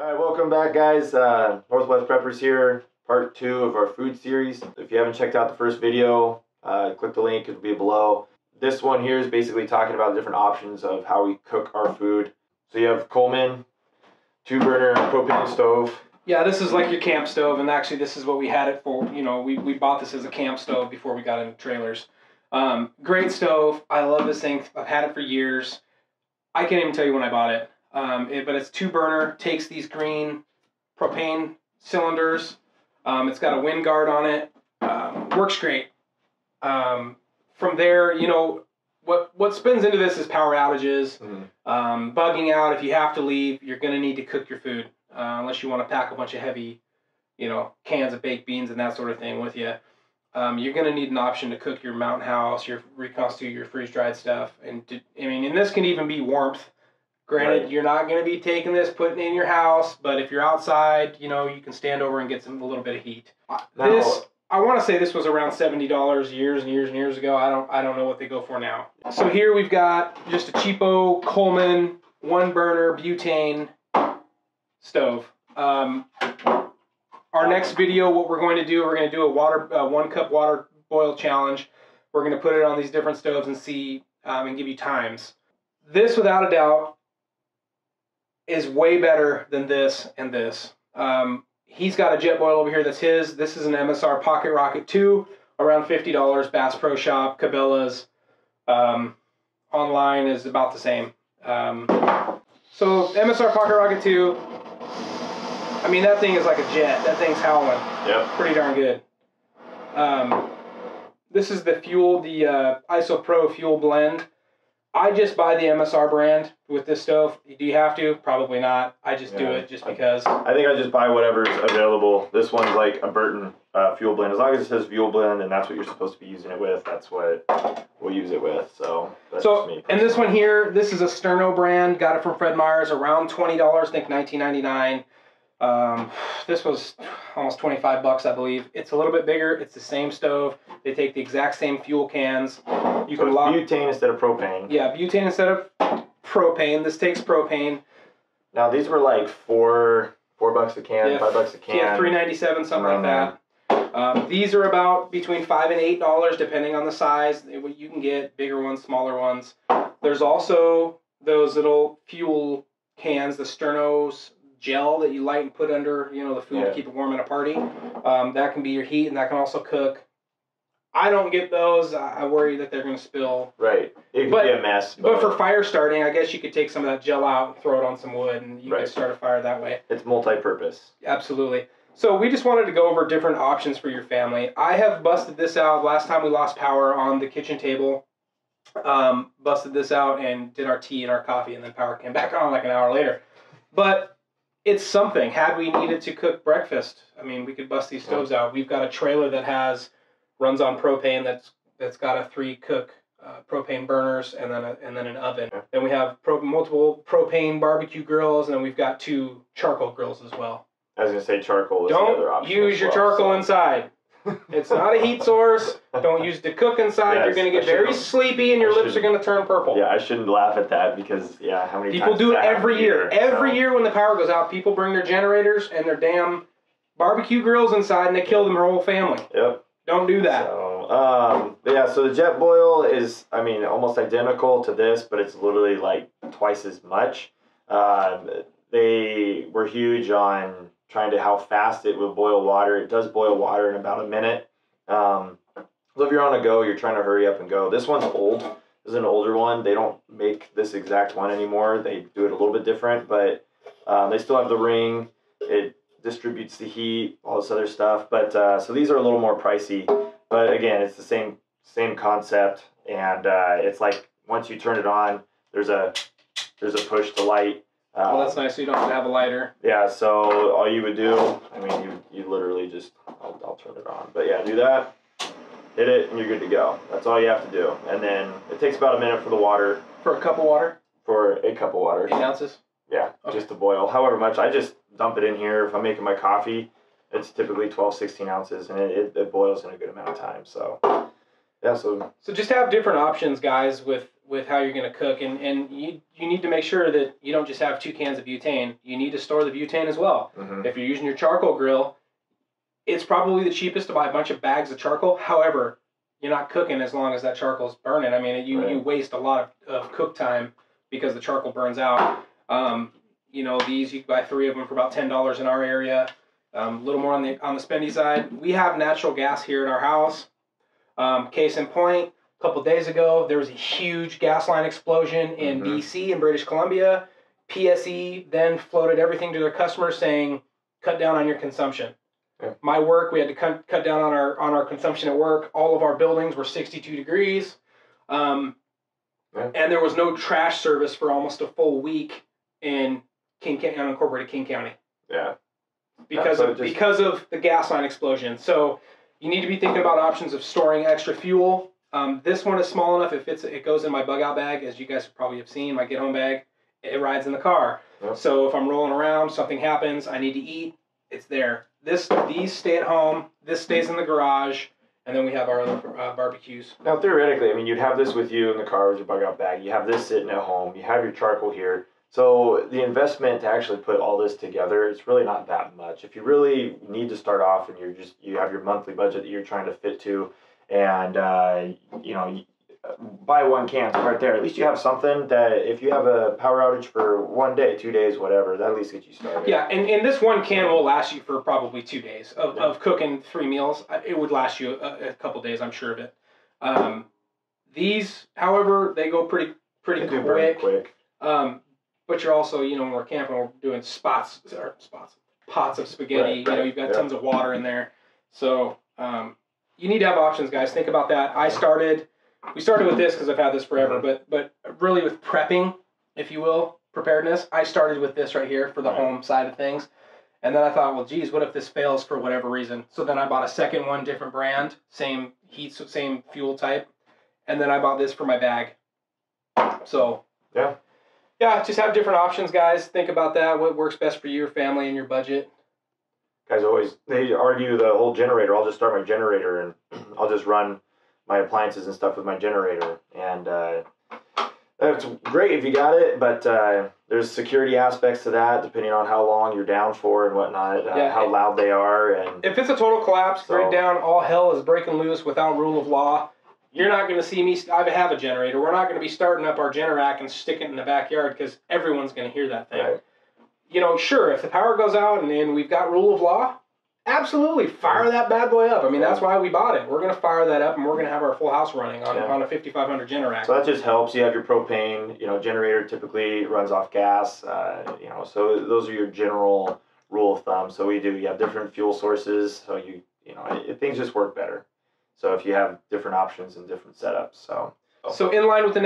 All right, welcome back, guys. Northwest Preppers here, part 2 of our food series. If you haven't checked out the first video, click the link, it'll be below. This one here is basically talking about different options of how we cook our food. So you have Coleman 2-burner propane stove. Yeah, this is like your camp stove, and actually this is what we had it for. You know, we bought this as a camp stove before we got into trailers. Great stove. I love this thing. I've had it for years. I can't even tell you when I bought it. But it's 2-burner, takes these green propane cylinders. It's got a wind guard on it. Works great. From there, you know, what spins into this is power outages, bugging out. If you have to leave, you're going to need to cook your food, unless you want to pack a bunch of heavy, you know, cans of baked beans and that sort of thing with you. You're going to need an option to cook your Mountain House, reconstitute your freeze-dried stuff. And this can even be warmth. Granted, You're not going to be taking this, putting it in your house, but if you're outside, you know, you can stand over and get a little bit of heat. I want to say this was around $70 years and years and years ago. I don't know what they go for now. So here we've got just a cheapo Coleman 1-burner butane stove. Our next video, what we're going to do a 1-cup water boil challenge. We're going to put it on these different stoves and see and give you times. This, without a doubt, is way better than this and this. He's got a Jetboil over here that's his. This is an MSR Pocket Rocket 2, around $50. Bass Pro Shop, Cabela's. Online is about the same. So MSR Pocket Rocket 2, I mean, that thing is like a jet. That thing's howling. Yep. Pretty darn good. This is the IsoPro fuel blend. I just buy the MSR brand with this stove. Do you have to? Probably not. I just do it just because. I think I just buy whatever's available. This one's like a Burton fuel blend. As long as it says fuel blend and that's what you're supposed to be using it with, that's what we'll use it with. So that's just me. And this one here, this is a Sterno brand. Got it from Fred Meyer's, around $20. I think $19.99. This was almost $25, I believe. It's a little bit bigger. It's the same stove. They take the exact same fuel cans. You can lock butane instead of propane. Yeah, butane instead of propane. This takes propane. Now these were like $4 a can, $5 a can. Yeah, $3.97, something like that. These are about between $5 and $8, depending on the size. You can get bigger ones, smaller ones. There's also those little fuel cans, the Sterno's gel that you light and put under, you know, the food to keep it warm in a party. That can be your heat, and that can also cook. I don't get those. I worry that they're going to spill. Right. It could be a mess. But for fire starting, I guess you could take some of that gel out and throw it on some wood, and you could start a fire that way. It's multi-purpose. Absolutely. So we just wanted to go over different options for your family. I have busted this out. Last time we lost power on the kitchen table, busted this out and did our tea and our coffee, and then power came back on like an hour later. But it's something. Had we needed to cook breakfast, I mean, we could bust these stoves out. We've got a trailer that runs on propane that's got a 3-cook propane burners and then an oven. Then we have multiple propane barbecue grills, and then we've got 2 charcoal grills as well. I was going to say charcoal is another option. Don't use your charcoal inside. It's not a heat source. Don't use it to cook inside. Yes, you're going to get very sleepy, and your lips are going to turn purple. Yeah, I shouldn't laugh at that because, how many people do it every year. Every year when the power goes out, people bring their generators and their damn barbecue grills inside, and they kill their whole family. Yep. Don't do that. So, so the Jetboil is, almost identical to this, but it's literally like twice as much. They were huge on trying to how fast it will boil water. It does boil water in about a minute. So if you're on a go, you're trying to hurry up and go. This one's old. This is an older one. They don't make this exact one anymore. They do it a little bit different, but they still have the ring. It distributes the heat, all this other stuff. But so these are a little more pricey. But again, it's the same concept. And it's like once you turn it on, there's a push to light. Well, that's nice. So you don't have to have a lighter. Yeah. So all you would do, you literally just I'll turn it on. But yeah, do that. Hit it, and you're good to go. That's all you have to do. And then it takes about a minute for the water. For a cup of water? For a cup of water. 8 ounces? Yeah, just to boil. However much. I just dump it in here. If I'm making my coffee, it's typically 12, 16 ounces, and it boils in a good amount of time. So, yeah. So just have different options, guys, with with how you're going to cook, and you need to make sure that you don't just have 2 cans of butane. You need to store the butane as well. Mm-hmm. If you're using your charcoal grill, it's probably the cheapest to buy a bunch of bags of charcoal. However, you're not cooking as long as that charcoal's burning. I mean, you waste a lot of cook time because the charcoal burns out. These, you can buy 3 of them for about $10 in our area. A little more on the spendy side. We have natural gas here at our house. Case in point, a couple days ago, there was a huge gas line explosion in BC, in British Columbia. PSE then floated everything to their customers saying, cut down on your consumption. Yeah. My work, we had to cut down on our consumption at work. All of our buildings were 62 degrees. And there was no trash service for almost a full week in unincorporated King County. Yeah. Because of the gas line explosion. So you need to be thinking about options of storing extra fuel. This one is small enough. It goes in my bug out bag, as you guys probably have seen, my get home bag. It rides in the car. Yep. So if I'm rolling around, something happens, I need to eat, it's there. These stay at home. This stays in the garage. And then we have our other barbecues. Now, theoretically, I mean, you'd have this with you in the car with your bug out bag. You have this sitting at home. You have your charcoal here. So the investment to actually put all this together, it's really not that much. If you really need to start off and you have your monthly budget that you're trying to fit to, and buy 1 can, right there. At least you have something that if you have a power outage for 1 day, 2 days, whatever, that at least gets you started. Yeah, and this 1 can will last you for probably 2 days of cooking 3 meals. It would last you a couple days, I'm sure of it. These, however, they go pretty quick. But you're also, when we're camping, we're doing pots of spaghetti. Right. You've got tons of water in there. So you need to have options, guys. Think about that. We started with this because I've had this forever, but really with prepping, if you will, preparedness, I started with this right here for the home side of things. And then I thought, well, geez, what if this fails for whatever reason? So then I bought a second one, different brand, same heat, same fuel type. And then I bought this for my bag. So yeah, just have different options, guys. Think about that. What works best for your family and your budget. Guys they argue the whole generator. I'll just start my generator and I'll just run my appliances and stuff with my generator. And that's great if you got it, but there's security aspects to that, depending on how long you're down for and whatnot, how loud they are. And if it's a total collapse, right down, all hell is breaking loose without rule of law. You're not going to see me. I have a generator. We're not going to be starting up our Generac and sticking it in the backyard because everyone's going to hear that thing. Right. Sure, if the power goes out and we've got rule of law, absolutely fire that bad boy up. I mean, that's why we bought it. We're going to fire that up and we're going to have our full house running on a 5500 Generac. So that just helps. You have your propane. Generator typically runs off gas. So those are your general rule of thumb. So you have different fuel sources. So things just work better. So if you have different options and different setups, so in line with the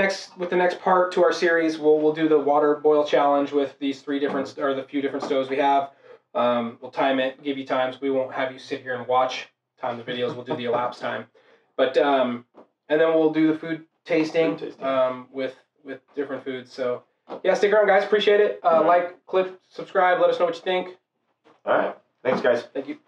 next part to our series, we'll do the water boil challenge with these 3 different or the few different stoves we have. We'll time it, give you times. We won't have you sit here and time the videos. We'll do the elapsed time, but and then we'll do the food tasting. With different foods. So yeah, stick around, guys. Appreciate it. Like, click, subscribe. Let us know what you think. All right. Thanks, guys. Thank you.